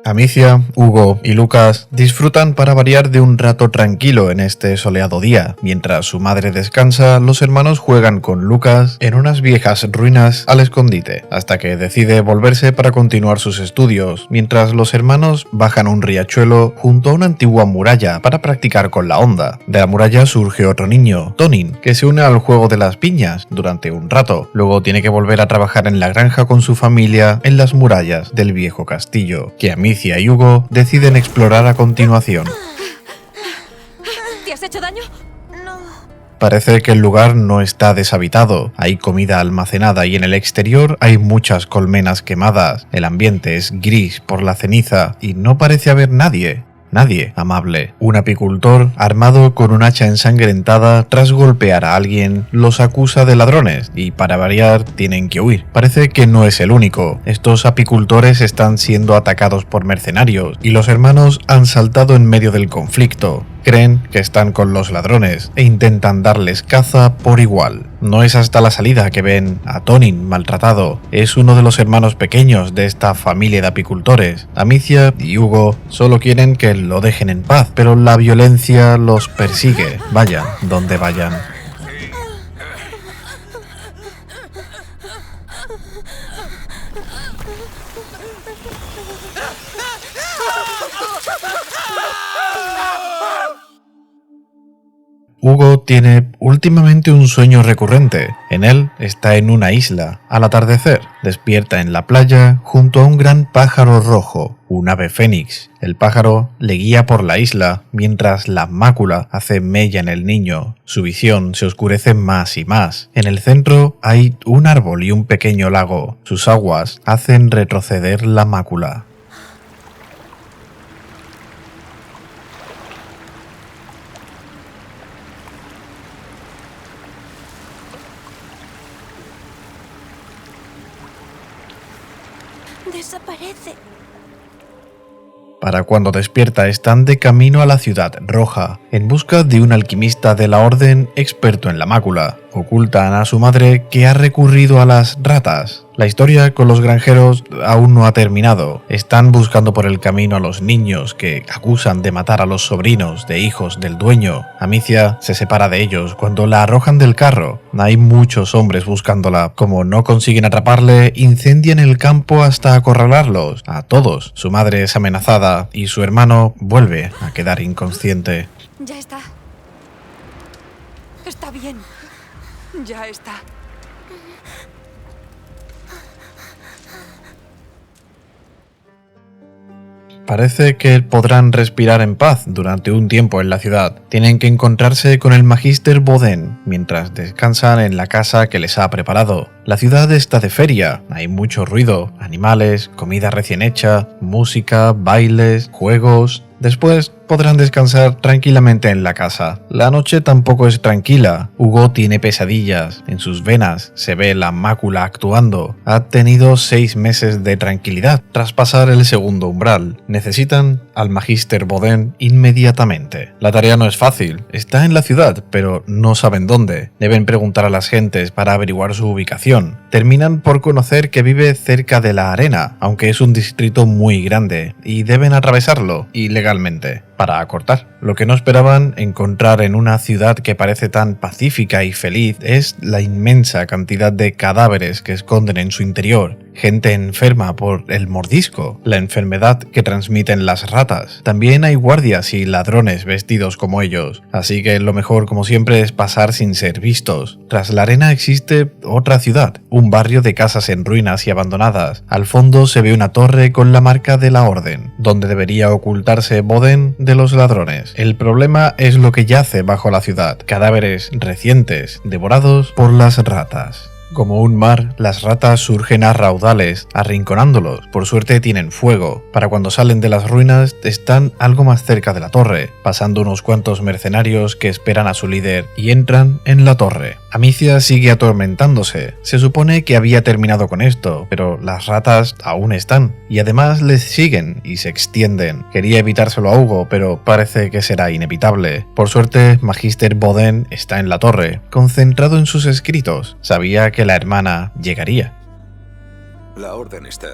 Amicia, Hugo y Lucas disfrutan para variar de un rato tranquilo en este soleado día. Mientras su madre descansa, los hermanos juegan con Lucas en unas viejas ruinas al escondite, hasta que decide volverse para continuar sus estudios, mientras los hermanos bajan un riachuelo junto a una antigua muralla para practicar con la onda. De la muralla surge otro niño, Tonin, que se une al juego de las piñas durante un rato. Luego tiene que volver a trabajar en la granja con su familia en las murallas del viejo castillo, que Amicia y Hugo deciden explorar a continuación. ¿Te has hecho daño? No. Parece que el lugar no está deshabitado, hay comida almacenada y en el exterior hay muchas colmenas quemadas. El ambiente es gris por la ceniza y no parece haber nadie. Nadie amable. Un apicultor, armado con un hacha ensangrentada, tras golpear a alguien, los acusa de ladrones y para variar tienen que huir. Parece que no es el único. Estos apicultores están siendo atacados por mercenarios y los hermanos han saltado en medio del conflicto. Creen que están con los ladrones e intentan darles caza por igual. No es hasta la salida que ven a Tonin maltratado. Es uno de los hermanos pequeños de esta familia de apicultores. Amicia y Hugo solo quieren que lo dejen en paz, pero la violencia los persigue, vayan donde vayan. Hugo tiene últimamente un sueño recurrente. En él está en una isla. Al atardecer, despierta en la playa junto a un gran pájaro rojo, un ave fénix. El pájaro le guía por la isla mientras la mácula hace mella en el niño. Su visión se oscurece más y más. En el centro hay un árbol y un pequeño lago. Sus aguas hacen retroceder la mácula. Desaparece. Para cuando despierta están de camino a la Ciudad Roja, en busca de un alquimista de la Orden experto en la mácula. Ocultan a su madre que ha recurrido a las ratas. La historia con los granjeros aún no ha terminado. Están buscando por el camino a los niños que acusan de matar a los sobrinos de hijos del dueño. Amicia se separa de ellos cuando la arrojan del carro. Hay muchos hombres buscándola. Como no consiguen atraparle, incendian el campo hasta acorralarlos. A todos. Su madre es amenazada y su hermano vuelve a quedar inconsciente. Ya está. Está bien. Ya está. Parece que podrán respirar en paz durante un tiempo en la ciudad. Tienen que encontrarse con el Magister Boden mientras descansan en la casa que les ha preparado. La ciudad está de feria, hay mucho ruido, animales, comida recién hecha, música, bailes, juegos. Después podrán descansar tranquilamente en la casa. La noche tampoco es tranquila. Hugo tiene pesadillas. En sus venas se ve la mácula actuando. Ha tenido 6 meses de tranquilidad tras pasar el segundo umbral. Necesitan al Magister Boden inmediatamente. La tarea no es fácil. Está en la ciudad, pero no saben dónde. Deben preguntar a las gentes para averiguar su ubicación. Terminan por conocer que vive cerca de la arena, aunque es un distrito muy grande, y deben atravesarlo ilegalmente para acortar. Lo que no esperaban encontrar en una ciudad que parece tan pacífica y feliz es la inmensa cantidad de cadáveres que esconden en su interior. Gente enferma por el mordisco, la enfermedad que transmiten las ratas. También hay guardias y ladrones vestidos como ellos, así que lo mejor, como siempre, es pasar sin ser vistos. Tras la arena existe otra ciudad, un barrio de casas en ruinas y abandonadas. Al fondo se ve una torre con la marca de la Orden, donde debería ocultarse Boden de los ladrones. El problema es lo que yace bajo la ciudad, cadáveres recientes, devorados por las ratas. Como un mar, las ratas surgen a raudales, arrinconándolos. Por suerte tienen fuego. Para cuando salen de las ruinas, están algo más cerca de la torre, pasando unos cuantos mercenarios que esperan a su líder y entran en la torre. Amicia sigue atormentándose. Se supone que había terminado con esto, pero las ratas aún están, y además les siguen y se extienden. Quería evitárselo a Hugo, pero parece que será inevitable. Por suerte, Magister Boden está en la torre, concentrado en sus escritos. Sabía que la hermana llegaría. La orden está.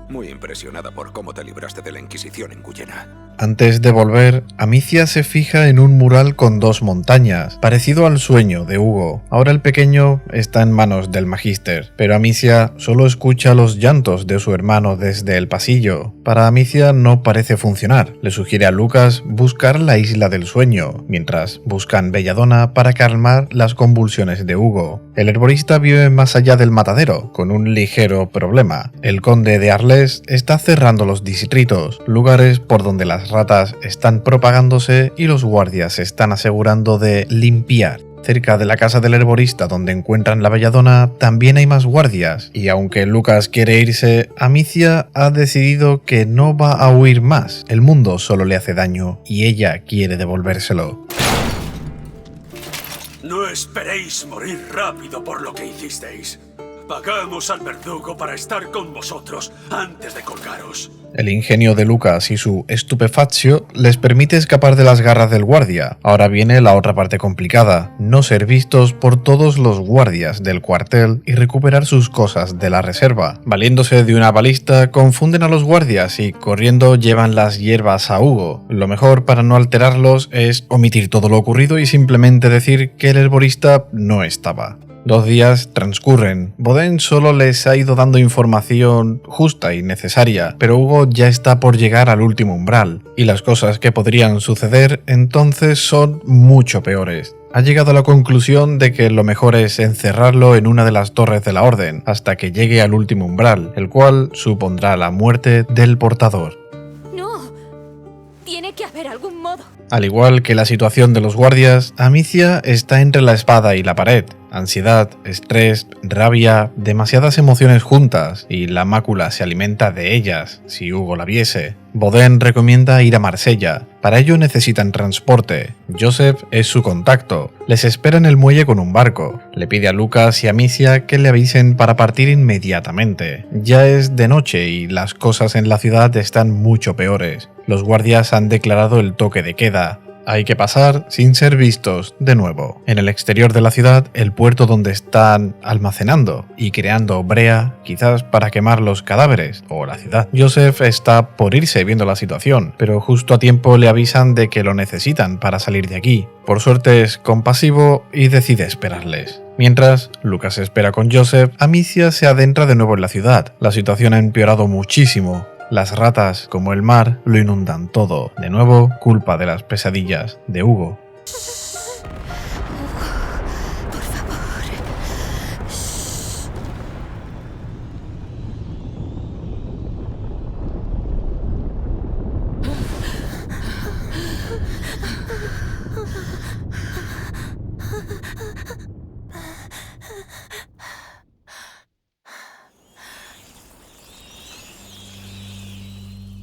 Muy impresionada por cómo te libraste de la Inquisición en Guyena. Antes de volver, Amicia se fija en un mural con 2 montañas, parecido al sueño de Hugo. Ahora el pequeño está en manos del Magister, pero Amicia solo escucha los llantos de su hermano desde el pasillo. Para Amicia no parece funcionar. Le sugiere a Lucas buscar la isla del sueño, mientras buscan Belladona para calmar las convulsiones de Hugo. El herborista vive más allá del matadero, con un ligero problema. El conde de Arles está cerrando los distritos, lugares por donde las ratas están propagándose y los guardias se están asegurando de limpiar. Cerca de la casa del herborista donde encuentran la belladona también hay más guardias, y aunque Lucas quiere irse, Amicia ha decidido que no va a huir más. El mundo solo le hace daño y ella quiere devolvérselo. No esperéis morir rápido por lo que hicisteis. Pagamos al verdugo para estar con vosotros antes de colgaros. El ingenio de Lucas y su estupefaccio les permite escapar de las garras del guardia. Ahora viene la otra parte complicada, no ser vistos por todos los guardias del cuartel y recuperar sus cosas de la reserva. Valiéndose de una balista, confunden a los guardias y corriendo llevan las hierbas a Hugo. Lo mejor para no alterarlos es omitir todo lo ocurrido y simplemente decir que el herborista no estaba. 2 días transcurren. Boden solo les ha ido dando información justa y necesaria, pero Hugo ya está por llegar al último umbral, y las cosas que podrían suceder entonces son mucho peores. Ha llegado a la conclusión de que lo mejor es encerrarlo en una de las torres de la orden, hasta que llegue al último umbral, el cual supondrá la muerte del portador. No. Tiene que haber algún modo. Al igual que la situación de los guardias, Amicia está entre la espada y la pared. Ansiedad, estrés, rabia, demasiadas emociones juntas, y la mácula se alimenta de ellas, si Hugo la viese. Boden recomienda ir a Marsella. Para ello necesitan transporte. Joseph es su contacto. Les espera en el muelle con un barco. Le pide a Lucas y a Amicia que le avisen para partir inmediatamente. Ya es de noche y las cosas en la ciudad están mucho peores. Los guardias han declarado el toque de queda. Hay que pasar sin ser vistos de nuevo. En el exterior de la ciudad, el puerto donde están almacenando y creando brea, quizás para quemar los cadáveres o la ciudad. Joseph está por irse viendo la situación, pero justo a tiempo le avisan de que lo necesitan para salir de aquí. Por suerte es compasivo y decide esperarles. Mientras Lucas espera con Joseph, Amicia se adentra de nuevo en la ciudad. La situación ha empeorado muchísimo. Las ratas, como el mar, lo inundan todo. De nuevo, culpa de las pesadillas de Hugo. Por favor.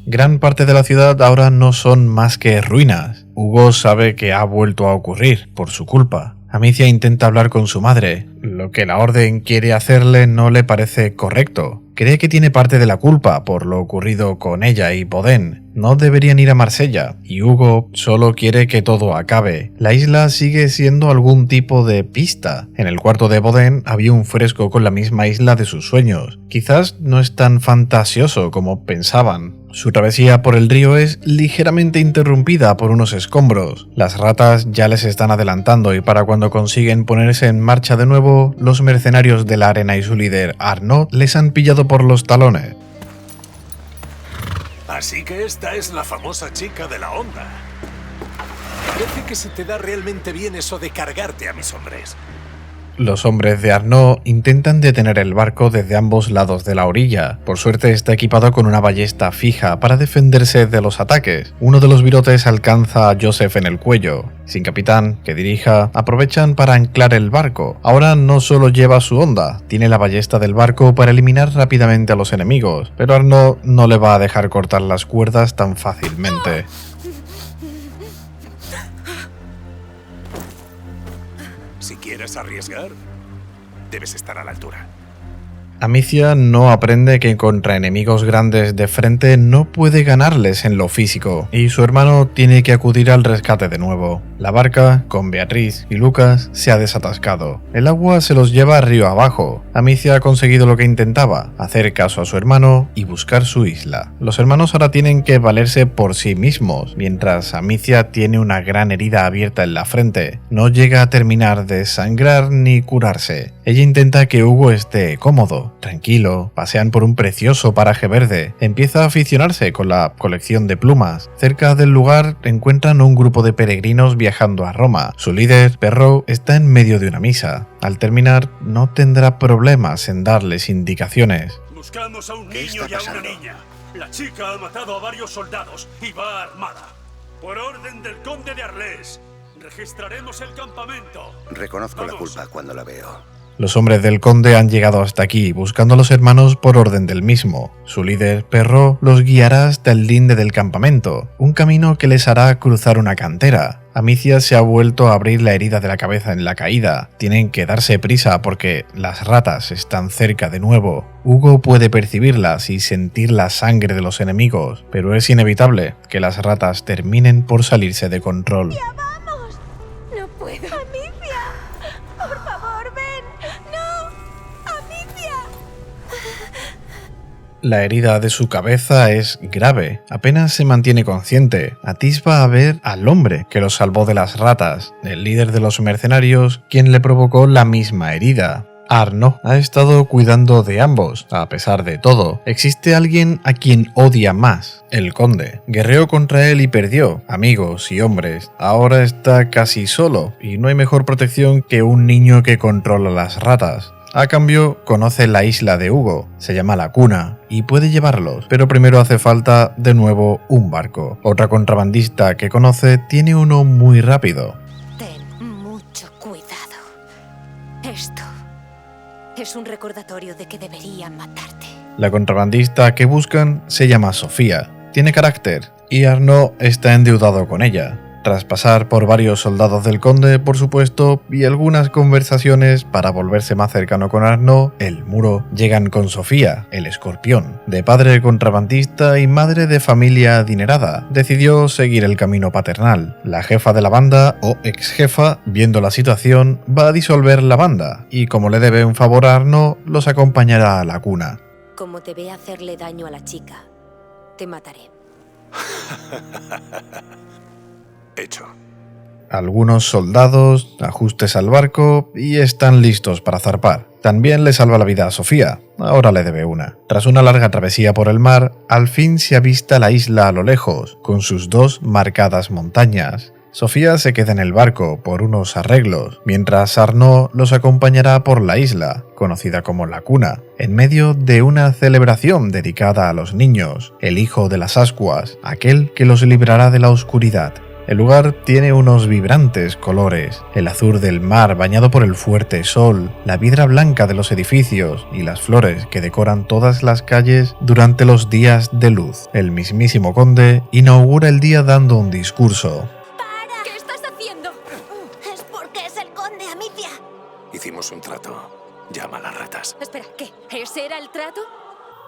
Gran parte de la ciudad ahora no son más que ruinas. Hugo sabe que ha vuelto a ocurrir, por su culpa. Amicia intenta hablar con su madre. Lo que la orden quiere hacerle no le parece correcto. Cree que tiene parte de la culpa por lo ocurrido con ella y Boden. No deberían ir a Marsella, y Hugo solo quiere que todo acabe. La isla sigue siendo algún tipo de pista. En el cuarto de Boden había un fresco con la misma isla de sus sueños. Quizás no es tan fantasioso como pensaban. Su travesía por el río es ligeramente interrumpida por unos escombros. Las ratas ya les están adelantando y para cuando consiguen ponerse en marcha de nuevo, los mercenarios de la arena y su líder Arnaud les han pillado por los talones. Así que esta es la famosa chica de la onda. Parece que se te da realmente bien eso de cargarte a mis hombres. Los hombres de Arnaud intentan detener el barco desde ambos lados de la orilla. Por suerte está equipado con una ballesta fija para defenderse de los ataques. Uno de los virotes alcanza a Joseph en el cuello. Sin capitán que dirija, aprovechan para anclar el barco. Ahora no solo lleva su honda, tiene la ballesta del barco para eliminar rápidamente a los enemigos, pero Arnaud no le va a dejar cortar las cuerdas tan fácilmente. Si quieres arriesgar, debes estar a la altura. Amicia no aprende que contra enemigos grandes de frente no puede ganarles en lo físico, y su hermano tiene que acudir al rescate de nuevo. La barca, con Beatriz y Lucas, se ha desatascado. El agua se los lleva río abajo. Amicia ha conseguido lo que intentaba, hacer caso a su hermano y buscar su isla. Los hermanos ahora tienen que valerse por sí mismos, mientras Amicia tiene una gran herida abierta en la frente. No llega a terminar de sangrar ni curarse. Ella intenta que Hugo esté cómodo, tranquilo, pasean por un precioso paraje verde. Empieza a aficionarse con la colección de plumas. Cerca del lugar encuentran un grupo de peregrinos viajando a Roma. Su líder, Perro, está en medio de una misa. Al terminar, no tendrá problemas en darles indicaciones. Buscamos a un niño y a una niña. La chica ha matado a varios soldados y va armada. Por orden del conde de Arles, registraremos el campamento. Reconozco la culpa cuando la veo. Los hombres del conde han llegado hasta aquí, buscando a los hermanos por orden del mismo. Su líder, Perro, los guiará hasta el linde del campamento, un camino que les hará cruzar una cantera. Amicia se ha vuelto a abrir la herida de la cabeza en la caída. Tienen que darse prisa porque las ratas están cerca de nuevo. Hugo puede percibirlas y sentir la sangre de los enemigos, pero es inevitable que las ratas terminen por salirse de control. ¡Ya vamos! No puedo. ¡Amicia! ¡Por favor, ven! ¡No! ¡Amicia! La herida de su cabeza es grave, apenas se mantiene consciente. Atisba a ver al hombre que lo salvó de las ratas, el líder de los mercenarios, quien le provocó la misma herida. Arnaud ha estado cuidando de ambos, a pesar de todo. Existe alguien a quien odia más, el conde. Guerreó contra él y perdió, amigos y hombres. Ahora está casi solo, y no hay mejor protección que un niño que controla las ratas. A cambio, conoce la isla de Hugo, se llama La Cuna, y puede llevarlos, pero primero hace falta, de nuevo, un barco. Otra contrabandista que conoce tiene uno muy rápido. Ten mucho cuidado. Esto es un recordatorio de que deberían matarte. La contrabandista que buscan se llama Sofía, tiene carácter, y Arnaud está endeudado con ella. Tras pasar por varios soldados del conde, por supuesto, y algunas conversaciones para volverse más cercano con Arnaud, el muro, llegan con Sofía, el escorpión. De padre contrabandista y madre de familia adinerada, decidió seguir el camino paternal. La jefa de la banda, o ex jefa, viendo la situación, va a disolver la banda, y como le debe un favor a Arnaud, los acompañará a La Cuna. Como te vea hacerle daño a la chica, te mataré. Hecho. Algunos soldados, ajustes al barco y están listos para zarpar. También le salva la vida a Sofía, ahora le debe una. Tras una larga travesía por el mar, al fin se avista la isla a lo lejos, con sus dos marcadas montañas. Sofía se queda en el barco por unos arreglos, mientras Arnaud los acompañará por la isla, conocida como La Cuna, en medio de una celebración dedicada a los niños, el hijo de las ascuas, aquel que los librará de la oscuridad. El lugar tiene unos vibrantes colores, el azul del mar bañado por el fuerte sol, la piedra blanca de los edificios y las flores que decoran todas las calles durante los días de luz. El mismísimo conde inaugura el día dando un discurso. ¡Para! ¿Qué estás haciendo? Es porque es el conde, Amicia. Hicimos un trato. Llama a las ratas. Espera, ¿qué? ¿Ese era el trato?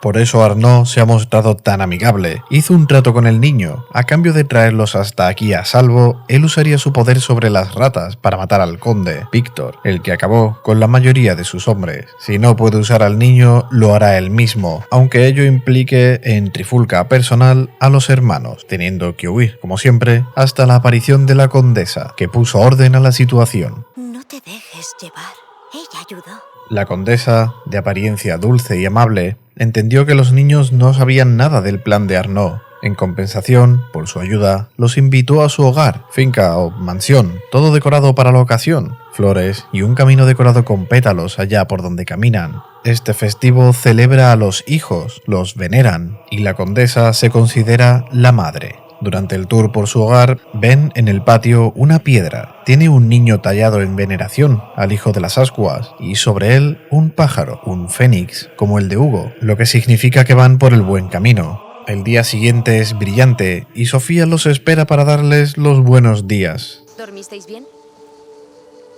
Por eso Arnaud se ha mostrado tan amigable. Hizo un trato con el niño. A cambio de traerlos hasta aquí a salvo, él usaría su poder sobre las ratas para matar al conde, Víctor, el que acabó con la mayoría de sus hombres. Si no puede usar al niño, lo hará él mismo, aunque ello implique en trifulca personal a los hermanos, teniendo que huir, como siempre, hasta la aparición de la condesa, que puso orden a la situación. No te dejes llevar. Ella ayudó. La condesa, de apariencia dulce y amable, entendió que los niños no sabían nada del plan de Arnaud. En compensación, por su ayuda, los invitó a su hogar, finca o mansión, todo decorado para la ocasión, flores y un camino decorado con pétalos allá por donde caminan. Este festivo celebra a los hijos, los veneran, y la condesa se considera la madre. Durante el tour por su hogar, ven en el patio una piedra. Tiene un niño tallado en veneración al hijo de las ascuas y sobre él un pájaro, un fénix, como el de Hugo, lo que significa que van por el buen camino. El día siguiente es brillante y Sofía los espera para darles los buenos días. ¿Dormisteis bien?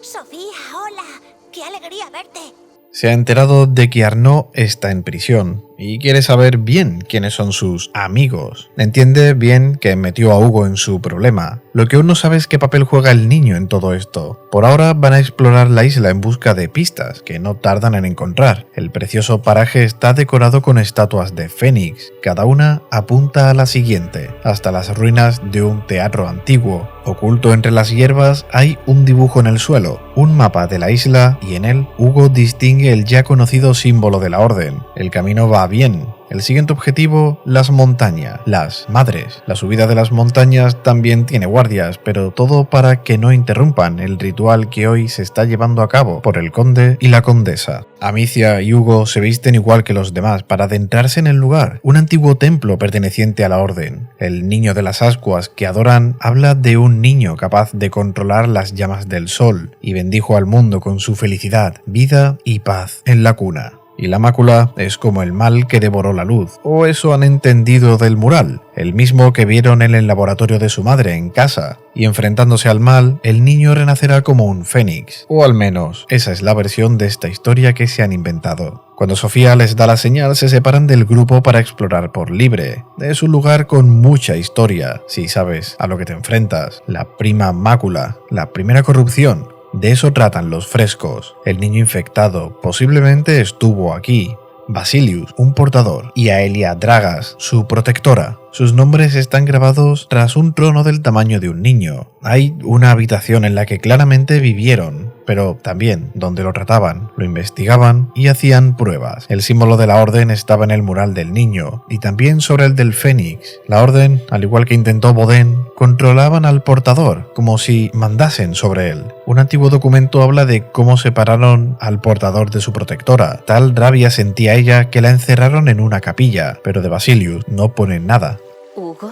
Sofía, hola. ¡Qué alegría verte! Se ha enterado de que Arnaud está en prisión y quiere saber bien quiénes son sus amigos. Entiende bien que metió a Hugo en su problema. Lo que aún no sabe es qué papel juega el niño en todo esto. Por ahora van a explorar la isla en busca de pistas que no tardan en encontrar. El precioso paraje está decorado con estatuas de Fénix. Cada una apunta a la siguiente, hasta las ruinas de un teatro antiguo. Oculto entre las hierbas hay un dibujo en el suelo, un mapa de la isla, y en él Hugo distingue el ya conocido símbolo de la orden. El camino va bien. El siguiente objetivo, las montañas, las madres. La subida de las montañas también tiene guardias, pero todo para que no interrumpan el ritual que hoy se está llevando a cabo por el conde y la condesa. Amicia y Hugo se visten igual que los demás para adentrarse en el lugar, un antiguo templo perteneciente a la orden. El niño de las ascuas que adoran habla de un niño capaz de controlar las llamas del sol y bendijo al mundo con su felicidad, vida y paz en la cuna. Y la mácula es como el mal que devoró la luz, o eso han entendido del mural, el mismo que vieron en el laboratorio de su madre en casa, y enfrentándose al mal, el niño renacerá como un fénix, o al menos esa es la versión de esta historia que se han inventado. Cuando Sofía les da la señal, se separan del grupo para explorar por libre. Es un lugar con mucha historia, si sabes a lo que te enfrentas, la prima mácula, la primera corrupción. De eso tratan los frescos. El niño infectado posiblemente estuvo aquí. Basilius, un portador, y Aelia Dragas, su protectora. Sus nombres están grabados tras un trono del tamaño de un niño. Hay una habitación en la que claramente vivieron, pero también donde lo trataban, lo investigaban y hacían pruebas. El símbolo de la orden estaba en el mural del niño, y también sobre el del Fénix. La orden, al igual que intentó Boden, controlaban al portador, como si mandasen sobre él. Un antiguo documento habla de cómo separaron al portador de su protectora. Tal rabia sentía ella que la encerraron en una capilla, pero de Basilius no ponen nada. ¿Hugo?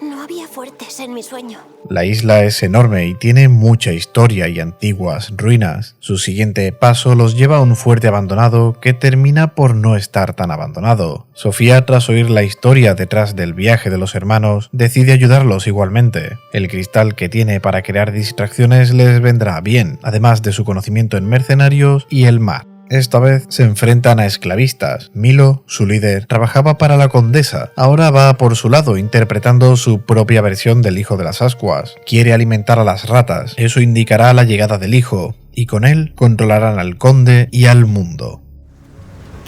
No había fuertes en mi sueño. La isla es enorme y tiene mucha historia y antiguas ruinas. Su siguiente paso los lleva a un fuerte abandonado que termina por no estar tan abandonado. Sofía, tras oír la historia detrás del viaje de los hermanos, decide ayudarlos igualmente. El cristal que tiene para crear distracciones les vendrá bien, además de su conocimiento en mercenarios y el mar. Esta vez se enfrentan a esclavistas. Milo, su líder, trabajaba para la condesa. Ahora va por su lado interpretando su propia versión del hijo de las ascuas. Quiere alimentar a las ratas. Eso indicará la llegada del hijo. Y con él controlarán al conde y al mundo.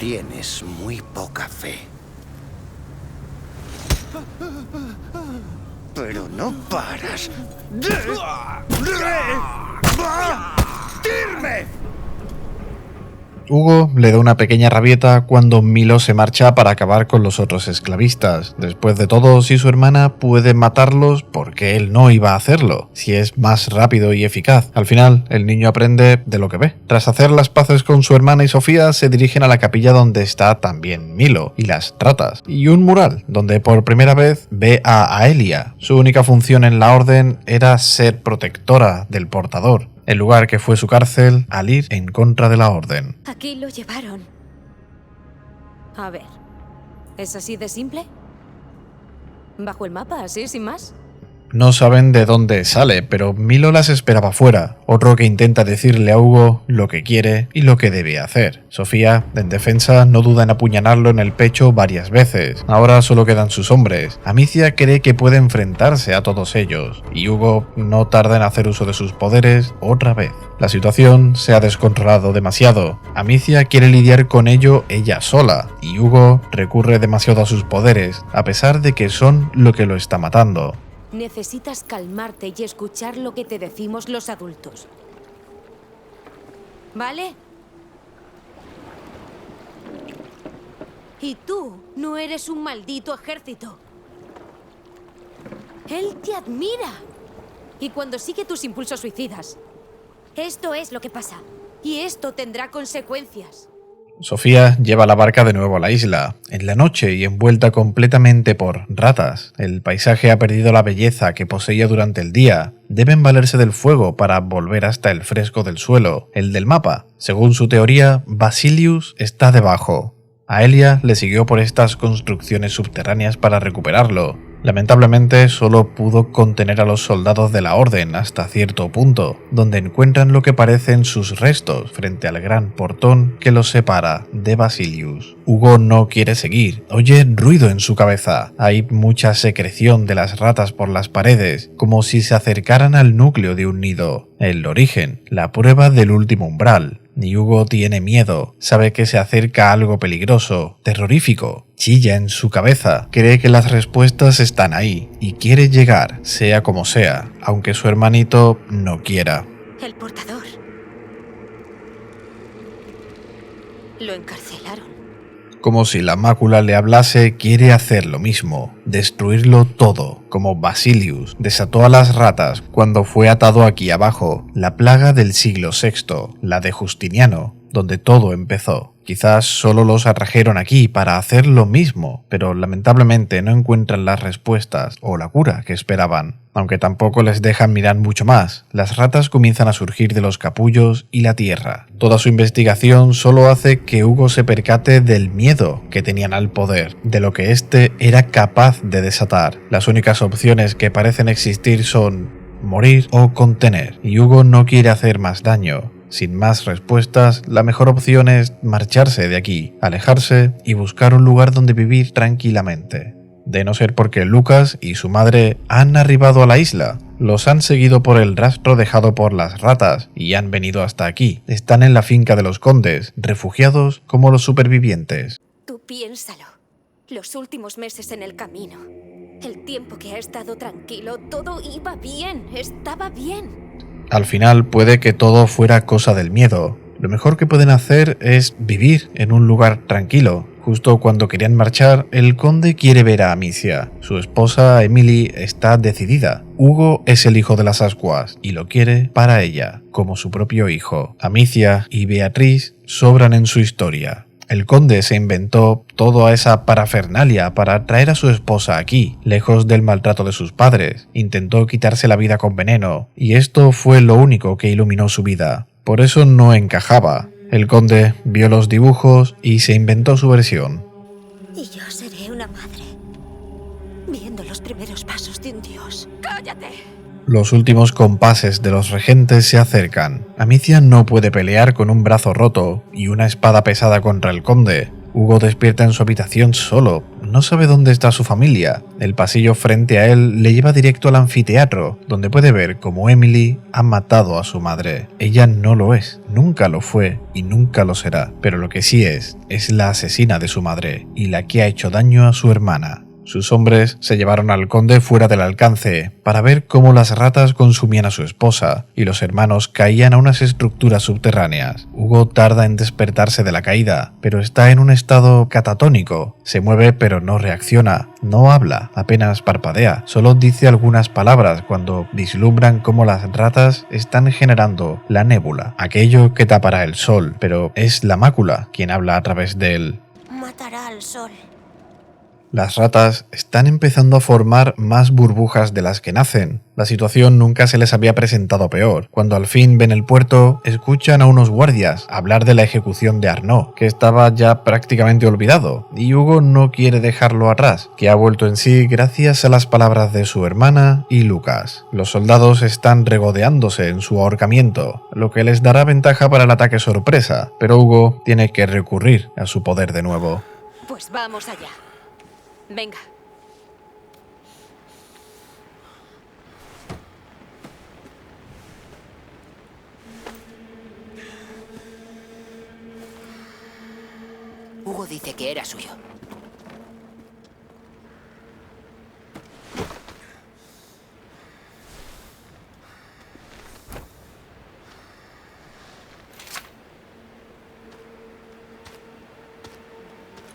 Tienes muy poca fe. Pero no paras de ¡Tirme! Hugo le da una pequeña rabieta cuando Milo se marcha para acabar con los otros esclavistas. Después de todo, si su hermana puede matarlos, ¿por qué él no iba a hacerlo? Si es más rápido y eficaz. Al final, el niño aprende de lo que ve. Tras hacer las paces con su hermana y Sofía, se dirigen a la capilla donde está también Milo y las ratas. Y un mural, donde por primera vez ve a Aelia. Su única función en la orden era ser protectora del portador. El lugar que fue su cárcel al ir en contra de la orden. Aquí lo llevaron. A ver, ¿es así de simple? ¿Bajo el mapa, así, sin más? No saben de dónde sale, pero Milo las esperaba fuera, otro que intenta decirle a Hugo lo que quiere y lo que debe hacer. Sofía, en defensa, no duda en apuñalarlo en el pecho varias veces. Ahora solo quedan sus hombres. Amicia cree que puede enfrentarse a todos ellos, y Hugo no tarda en hacer uso de sus poderes otra vez. La situación se ha descontrolado demasiado. Amicia quiere lidiar con ello ella sola, y Hugo recurre demasiado a sus poderes, a pesar de que son lo que lo está matando. Necesitas calmarte y escuchar lo que te decimos los adultos. ¿Vale? Y tú no eres un maldito ejército. Él te admira. Y cuando sigue tus impulsos suicidas. Esto es lo que pasa. Y esto tendrá consecuencias. Sofía lleva la barca de nuevo a la isla, en la noche y envuelta completamente por ratas. El paisaje ha perdido la belleza que poseía durante el día. Deben valerse del fuego para volver hasta el fresco del suelo, el del mapa. Según su teoría, Basilius está debajo. Aelia le siguió por estas construcciones subterráneas para recuperarlo. Lamentablemente solo pudo contener a los soldados de la Orden hasta cierto punto, donde encuentran lo que parecen sus restos frente al gran portón que los separa de Basilius. Hugo no quiere seguir, oye ruido en su cabeza, hay mucha secreción de las ratas por las paredes, como si se acercaran al núcleo de un nido. El origen, la prueba del último umbral. Y Hugo tiene miedo, sabe que se acerca algo peligroso, terrorífico, chilla en su cabeza, cree que las respuestas están ahí y quiere llegar, sea como sea, aunque su hermanito no quiera. El portador. Lo encarcelaron. Como si la mácula le hablase, quiere hacer lo mismo, destruirlo todo, como Basilius desató a las ratas cuando fue atado aquí abajo, la plaga del siglo VI, la de Justiniano, donde todo empezó. Quizás solo los atrajeron aquí para hacer lo mismo, pero lamentablemente no encuentran las respuestas o la cura que esperaban. Aunque tampoco les dejan mirar mucho más, las ratas comienzan a surgir de los capullos y la tierra. Toda su investigación solo hace que Hugo se percate del miedo que tenían al poder, de lo que éste era capaz de desatar. Las únicas opciones que parecen existir son morir o contener, y Hugo no quiere hacer más daño. Sin más respuestas, la mejor opción es marcharse de aquí, alejarse y buscar un lugar donde vivir tranquilamente. De no ser porque Lucas y su madre han arribado a la isla. Los han seguido por el rastro dejado por las ratas y han venido hasta aquí. Están en la finca de los condes, refugiados como los supervivientes. Tú piénsalo. Los últimos meses en el camino. El tiempo que ha estado tranquilo, todo iba bien, estaba bien. Al final puede que todo fuera cosa del miedo. Lo mejor que pueden hacer es vivir en un lugar tranquilo. Justo cuando querían marchar, el conde quiere ver a Amicia. Su esposa, Emily, está decidida. Hugo es el hijo de las ascuas y lo quiere para ella, como su propio hijo. Amicia y Beatriz sobran en su historia. El conde se inventó toda esa parafernalia para traer a su esposa aquí, lejos del maltrato de sus padres. Intentó quitarse la vida con veneno, y esto fue lo único que iluminó su vida. Por eso no encajaba. El conde vio los dibujos y se inventó su versión. Y yo seré una madre, viendo los primeros pasos de un dios. ¡Cállate! Los últimos compases de los regentes se acercan. Amicia no puede pelear con un brazo roto y una espada pesada contra el conde. Hugo despierta en su habitación solo. No sabe dónde está su familia. El pasillo frente a él le lleva directo al anfiteatro, donde puede ver cómo Emily ha matado a su madre. Ella no lo es, nunca lo fue y nunca lo será. Pero lo que sí es la asesina de su madre y la que ha hecho daño a su hermana. Sus hombres se llevaron al conde fuera del alcance para ver cómo las ratas consumían a su esposa y los hermanos caían a unas estructuras subterráneas. Hugo tarda en despertarse de la caída, pero está en un estado catatónico. Se mueve pero no reacciona, no habla, apenas parpadea, solo dice algunas palabras cuando vislumbran cómo las ratas están generando la nébula, aquello que tapará el sol, pero es la mácula quien habla a través de él. Matará al sol. Las ratas están empezando a formar más burbujas de las que nacen. La situación nunca se les había presentado peor. Cuando al fin ven el puerto, escuchan a unos guardias hablar de la ejecución de Arnaud, que estaba ya prácticamente olvidado, y Hugo no quiere dejarlo atrás, que ha vuelto en sí gracias a las palabras de su hermana y Lucas. Los soldados están regodeándose en su ahorcamiento, lo que les dará ventaja para el ataque sorpresa, pero Hugo tiene que recurrir a su poder de nuevo. Pues vamos allá. Venga. Hugo dice que era suyo.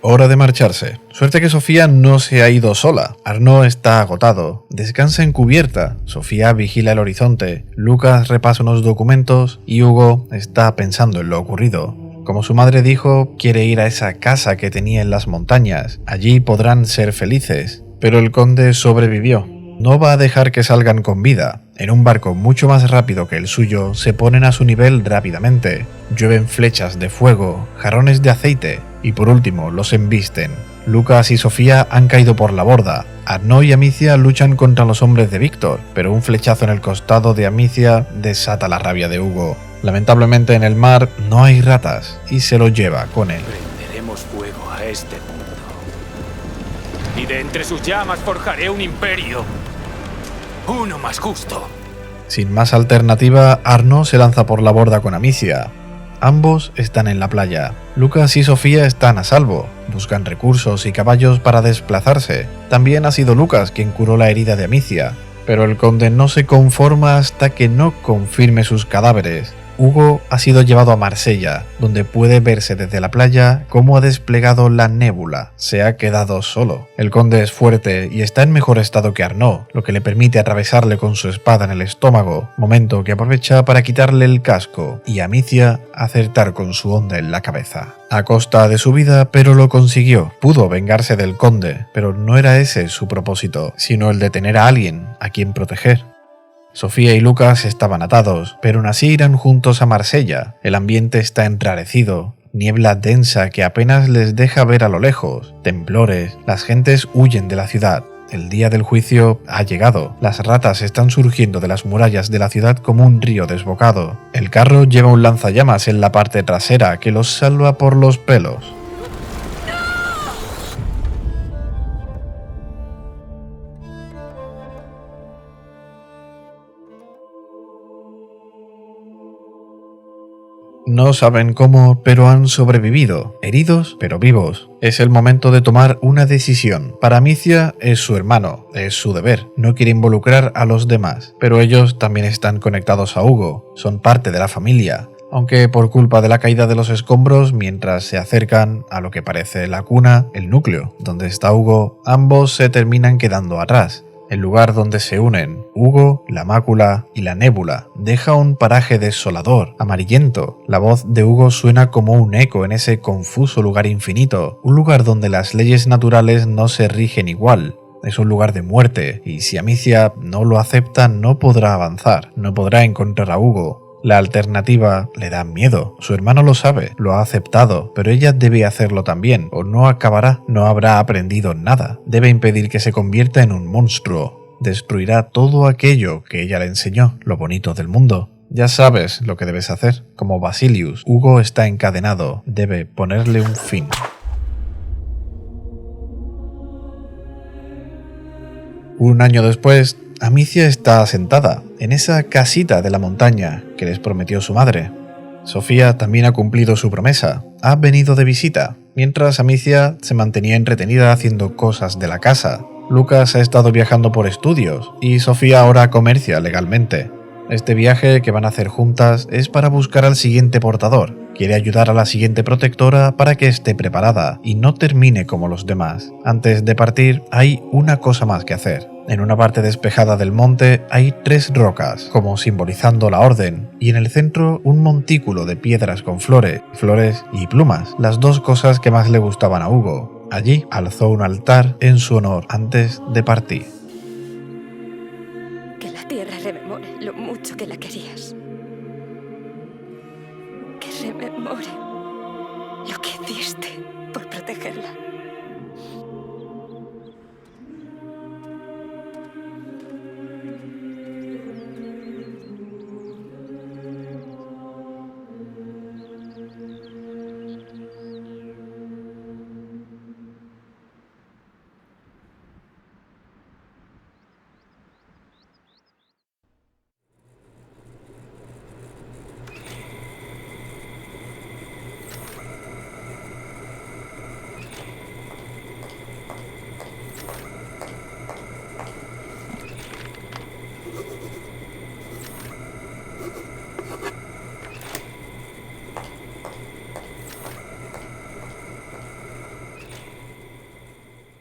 Hora de marcharse. Suerte que Sofía no se ha ido sola. Arnaud está agotado. Descansa en cubierta. Sofía vigila el horizonte. Lucas repasa unos documentos y Hugo está pensando en lo ocurrido. Como su madre dijo, quiere ir a esa casa que tenía en las montañas. Allí podrán ser felices. Pero el conde sobrevivió. No va a dejar que salgan con vida. En un barco mucho más rápido que el suyo, se ponen a su nivel rápidamente. Llueven flechas de fuego, jarrones de aceite y por último los embisten. Lucas y Sofía han caído por la borda. Arnaud y Amicia luchan contra los hombres de Víctor, pero un flechazo en el costado de Amicia desata la rabia de Hugo. Lamentablemente en el mar no hay ratas y se lo lleva con él. Prenderemos fuego a este mundo. Y de entre sus llamas forjaré un imperio. Uno más justo. Sin más alternativa, Arnaud se lanza por la borda con Amicia. Ambos están en la playa. Lucas y Sofía están a salvo. Buscan recursos y caballos para desplazarse. También ha sido Lucas quien curó la herida de Amicia. Pero el conde no se conforma hasta que no confirme sus cadáveres. Hugo ha sido llevado a Marsella, donde puede verse desde la playa cómo ha desplegado la nébula. Se ha quedado solo. El conde es fuerte y está en mejor estado que Arnaud, lo que le permite atravesarle con su espada en el estómago, momento que aprovecha para quitarle el casco, y Amicia acertar con su onda en la cabeza. A costa de su vida, pero lo consiguió. Pudo vengarse del conde, pero no era ese su propósito, sino el de tener a alguien a quien proteger. Sofía y Lucas estaban atados, pero aún así irán juntos a Marsella. El ambiente está enrarecido, niebla densa que apenas les deja ver a lo lejos, temblores, las gentes huyen de la ciudad. El día del juicio ha llegado, las ratas están surgiendo de las murallas de la ciudad como un río desbocado. El carro lleva un lanzallamas en la parte trasera que los salva por los pelos. No saben cómo, pero han sobrevivido, heridos pero vivos. Es el momento de tomar una decisión. Para Amicia es su hermano, es su deber, no quiere involucrar a los demás, pero ellos también están conectados a Hugo, son parte de la familia. Aunque por culpa de la caída de los escombros, mientras se acercan a lo que parece la cuna, el núcleo, donde está Hugo, ambos se terminan quedando atrás. El lugar donde se unen, Hugo, la mácula y la nébula, deja un paraje desolador, amarillento. La voz de Hugo suena como un eco en ese confuso lugar infinito, un lugar donde las leyes naturales no se rigen igual. Es un lugar de muerte, y si Amicia no lo acepta no podrá avanzar, no podrá encontrar a Hugo. La alternativa le da miedo, su hermano lo sabe, lo ha aceptado, pero ella debe hacerlo también, o no acabará, no habrá aprendido nada. Debe impedir que se convierta en un monstruo, destruirá todo aquello que ella le enseñó, lo bonito del mundo. Ya sabes lo que debes hacer, como Basilius, Hugo está encadenado, debe ponerle un fin. Un año después, Amicia está asentada en esa casita de la montaña que les prometió su madre. Sofía también ha cumplido su promesa, ha venido de visita, mientras Amicia se mantenía entretenida haciendo cosas de la casa. Lucas ha estado viajando por estudios y Sofía ahora comercia legalmente. Este viaje que van a hacer juntas es para buscar al siguiente portador. Quiere ayudar a la siguiente protectora para que esté preparada y no termine como los demás. Antes de partir hay una cosa más que hacer. En una parte despejada del monte hay 3 rocas, como simbolizando la orden, y en el centro un montículo de piedras con flores y plumas, las 2 cosas que más le gustaban a Hugo. Allí alzó un altar en su honor antes de partir. Que la tierra rememore lo mucho que la querías. Que rememore lo que hiciste por protegerla.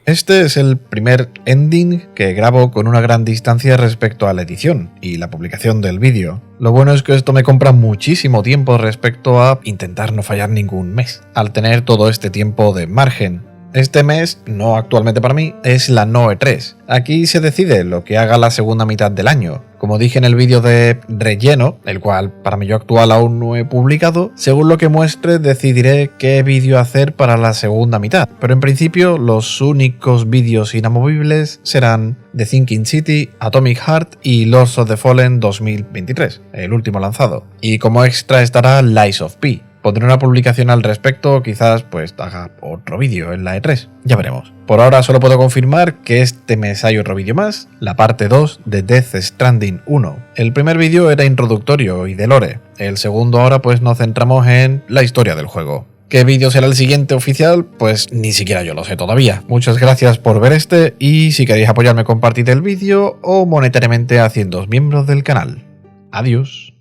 Este es el primer ending que grabo con una gran distancia respecto a la edición y la publicación del vídeo. Lo bueno es que esto me compra muchísimo tiempo respecto a intentar no fallar ningún mes. Al tener todo este tiempo de margen, Este mes, no actualmente para mí, es la no E3. Aquí se decide lo que haga la segunda mitad del año. Como dije en el vídeo de relleno, el cual para mi yo actual aún no he publicado, según lo que muestre decidiré qué vídeo hacer para la segunda mitad. Pero en principio los únicos vídeos inamovibles serán The Thinking City, Atomic Heart y Lords of the Fallen 2023, el último lanzado. Y como extra estará Lies of P. Pondré una publicación al respecto o quizás pues haga otro vídeo en la E3, ya veremos. Por ahora solo puedo confirmar que este mes hay otro vídeo más, la parte 2 de Death Stranding 1. El primer vídeo era introductorio y de lore, el segundo ahora pues nos centramos en la historia del juego. ¿Qué vídeo será el siguiente oficial? Pues ni siquiera yo lo sé todavía. Muchas gracias por ver este y si queréis apoyarme compartid el vídeo o monetariamente haciéndoos miembros del canal. Adiós.